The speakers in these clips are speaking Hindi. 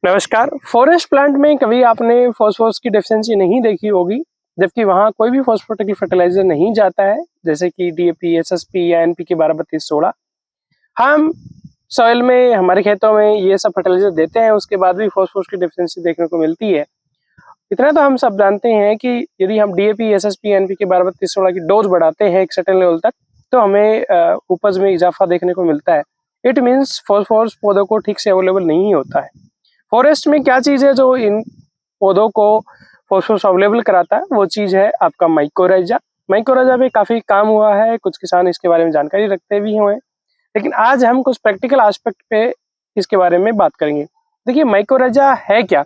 नमस्कार। फॉरेस्ट प्लांट में कभी आपने फॉस्फोरस की डेफिशिएंसी नहीं देखी होगी, जबकि वहाँ कोई भी फॉस्फेटिक फर्टिलाइजर नहीं जाता है, जैसे कि डीएपी, एसएसपी या एनपीके 12-32-16। हम सॉइल में, हमारे खेतों में ये सब फर्टिलाइजर देते हैं, उसके बाद भी फॉस्फोरस की डेफिशिएंसी देखने को मिलती है। इतना तो हम सब जानते हैं कि यदि हम डीएपी, एसएसपी, एनपीके 12-32-16 की डोज बढ़ाते हैं एक सर्टेन लेवल तक, तो हमें उपज में इजाफा देखने को मिलता है। इट मीन्स फॉस्फोरस पौधों को ठीक से अवेलेबल नहीं होता है। फॉरेस्ट में क्या चीज़ है जो इन पौधों को फॉस्फोरस अवेलेबल कराता है? वो चीज़ है आपका माइकोराइजा। माइकोराइजा पे काफ़ी काम हुआ है, कुछ किसान इसके बारे में जानकारी रखते भी हुए हैं, लेकिन आज हम कुछ प्रैक्टिकल एस्पेक्ट पे इसके बारे में बात करेंगे। देखिए, माइकोराइजा है क्या?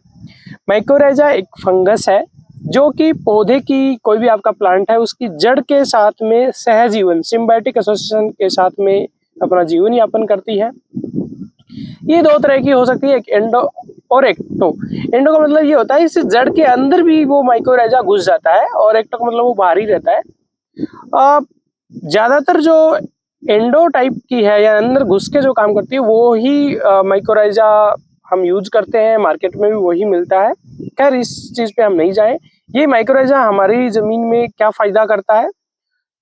माइकोराइजा एक फंगस है जो कि पौधे की, कोई भी आपका प्लांट है, उसकी जड़ के साथ में सहजीवन, सिम्बायोटिक एसोसिएशन के साथ में अपना जीवन यापन करती है। ये दो तरह की हो सकती है, एक एंडो और एक्टो। एंडो का मतलब ये होता है इस जड़ के अंदर भी वो माइकोराइजा घुस जाता है, और एक्टो का मतलब वो बाहर ही रहता है। ज्यादातर जो एंडो टाइप की है या अंदर घुस के जो काम करती है, वो ही माइकोराइजा हम यूज करते हैं, मार्केट में भी वही मिलता है। खैर, इस चीज पे हम नहीं जाए। ये माइकोराइजा हमारी जमीन में क्या फायदा करता है?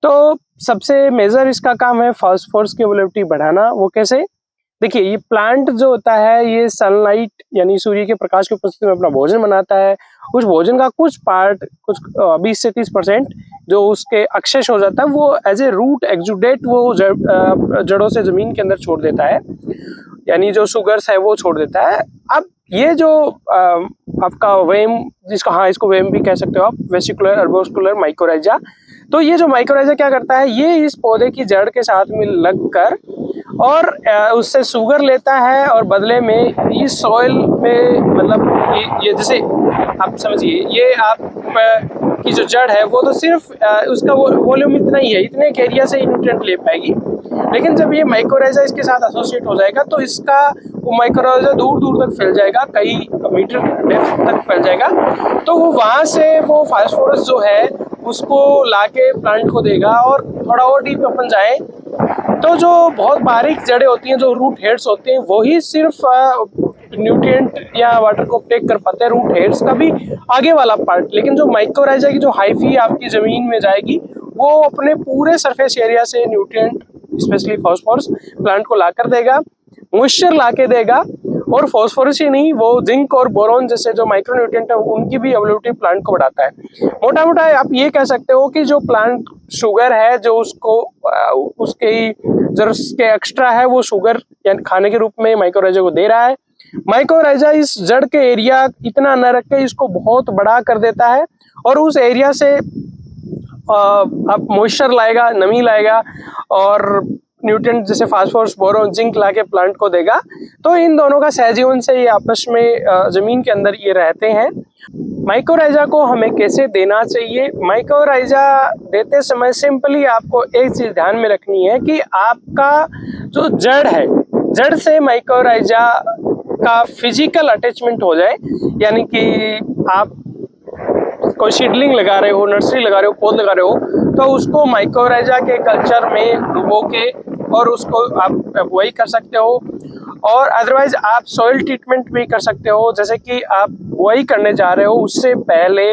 तो सबसे मेजर इसका काम है फास्फोरस की अवेलेबिलिटी बढ़ाना। वो कैसे? देखिए, ये प्लांट जो होता है, ये सनलाइट यानी सूर्य के प्रकाश की उपस्थिति में अपना भोजन बनाता है। उस भोजन का कुछ पार्ट, कुछ 20 से 30% जो उसके अवशेष हो जाता है, वो एज ए रूट एक्सुडेट वो जड़ों से जमीन के अंदर छोड़ देता है, यानी जो शुगर्स है वो छोड़ देता है। अब ये जो आपका वेम, इसको वेम भी कह सकते हो आप, वेसिकुलर अर्बोस्कुलर माइकोराइजा। तो ये जो माइकोराइजा क्या करता है, ये इस पौधे की जड़ के साथ में लगकर और उससे शुगर लेता है, और बदले में इस सॉइल में, मतलब ये जैसे आप समझिए, ये आप की जो जड़ है वो तो सिर्फ उसका वॉल्यूम इतना ही है, इतने के एरिया से न्यूट्रिएंट ले पाएगी। लेकिन जब ये माइकोराइजा इसके साथ एसोसिएट हो जाएगा, तो इसका वो माइकोराइजा दूर दूर तक फैल जाएगा, कई मीटर डेप्थ तक फैल जाएगा। तो वो वहां से वो फास्फोरस जो है उसको लाके प्लांट को देगा। और थोड़ा और डीप अपन जाए तो जो बहुत बारीक जड़ें होती हैं, जो रूट हेड्स होते हैं, वही सिर्फ न्यूट्रिएंट या वाटर को टेक कर पाते हैं, रूट हेड्स का भी आगे वाला पार्ट। लेकिन जो माइकोराइजा की जो हाइफी आपकी जमीन में जाएगी, वो अपने पूरे सरफेस एरिया से न्यूट्रिएंट, स्पेशली फास्फोरस, प्लांट को लाकर देगा, मॉइस्चर लाके देगा। और फास्फोरस ही नहीं, वो जिंक और बोरॉन जैसे जो माइक्रोन्यूट्रिएंट है, उनकी भी अवेलेबिलिटी प्लांट को बढ़ाता है। मोटा मोटा आप ये कह सकते हो कि जो प्लांट शुगर है, जो उसको उसके जो उसके एक्स्ट्रा है, वो शुगर यानी खाने के रूप में माइकोराइजा को दे रहा है। माइकोराइजा इस जड़ के एरिया इतना न रख के इसको बहुत बड़ा कर देता है, और उस एरिया से आप मॉइस्चर लाएगा, नमी लाएगा, और न्यूट्रिएंट जैसे फास्फोरस, बोरोन, जिंक लाके प्लांट को देगा। तो इन दोनों का सहजीवन से ये आपस में जमीन के अंदर ये रहते हैं। माइकोराइजा को हमें कैसे देना चाहिए? माइकोराइजा देते समय सिंपली आपको एक चीज ध्यान में रखनी है कि आपका जो जड़ है, जड़ से माइकोराइजा का फिजिकल अटैचमेंट हो जाए। यानी कि आप कोई सीडलिंग लगा रहे हो, नर्सरी लगा रहे हो, पौध लगा रहे हो, तो उसको माइकोराइजा के कल्चर में डुबो के और उसको आप वही कर सकते हो। और अदरवाइज आप सॉइल ट्रीटमेंट भी कर सकते हो। जैसे कि आप वही करने जा रहे हो, उससे पहले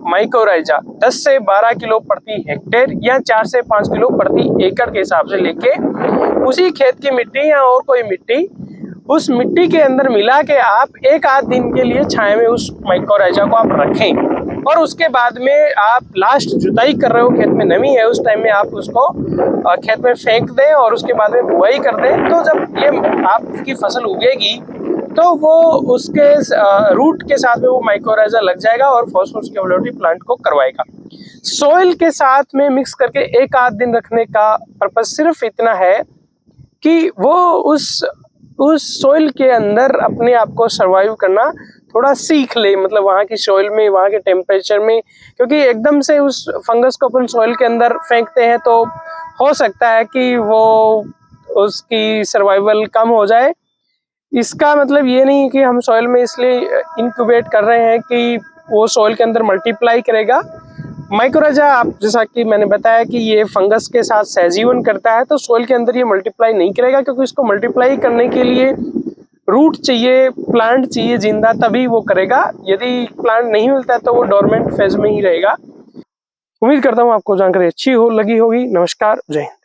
माइकोराइजा 10 से 12 किलो प्रति हेक्टेयर या 4 से 5 किलो प्रति एकड़ के हिसाब से लेके उसी खेत की मिट्टी या और कोई मिट्टी, उस मिट्टी के अंदर मिला के आप एक आध दिन के लिए छाया में उस माइकोराइजा को आप रखें। और उसके बाद में आप लास्ट जुताई कर रहे हो, खेत में नमी है, उस टाइम में आप उसको खेत में फेंक दें और उसके बाद में बुआई कर दें। तो जब ये आपकी फसल उगेगी, तो वो उसके रूट के साथ में वो माइकोराइजा लग जाएगा और फास्फोरस की अवेलेबिलिटी प्लांट को करवाएगा। सॉइल के साथ में मिक्स करके एक आध दिन रखने का पर्पज सिर्फ इतना है कि वो उस सॉइल के अंदर अपने आप को सर्वाइव करना थोड़ा सीख ले, मतलब वहाँ की सॉइल में, वहाँ के टेम्परेचर में। क्योंकि एकदम से उस फंगस को अपन सॉइल के अंदर फेंकते हैं तो हो सकता है कि वो उसकी सर्वाइवल कम हो जाए। इसका मतलब ये नहीं कि हम सॉइल में इसलिए इंक्यूबेट कर रहे हैं कि वो सॉइल के अंदर मल्टीप्लाई करेगा। माइकोराइजा, आप जैसा कि मैंने बताया कि ये फंगस के साथ सहजीवन करता है, तो सॉइल के अंदर ये मल्टीप्लाई नहीं करेगा, क्योंकि इसको मल्टीप्लाई करने के लिए रूट चाहिए, प्लांट चाहिए जिंदा, तभी वो करेगा। यदि प्लांट नहीं मिलता है तो वो डोरमेंट फेज में ही रहेगा। उम्मीद करता हूँ आपको जानकारी अच्छी लगी होगी। नमस्कार, जय हिंद।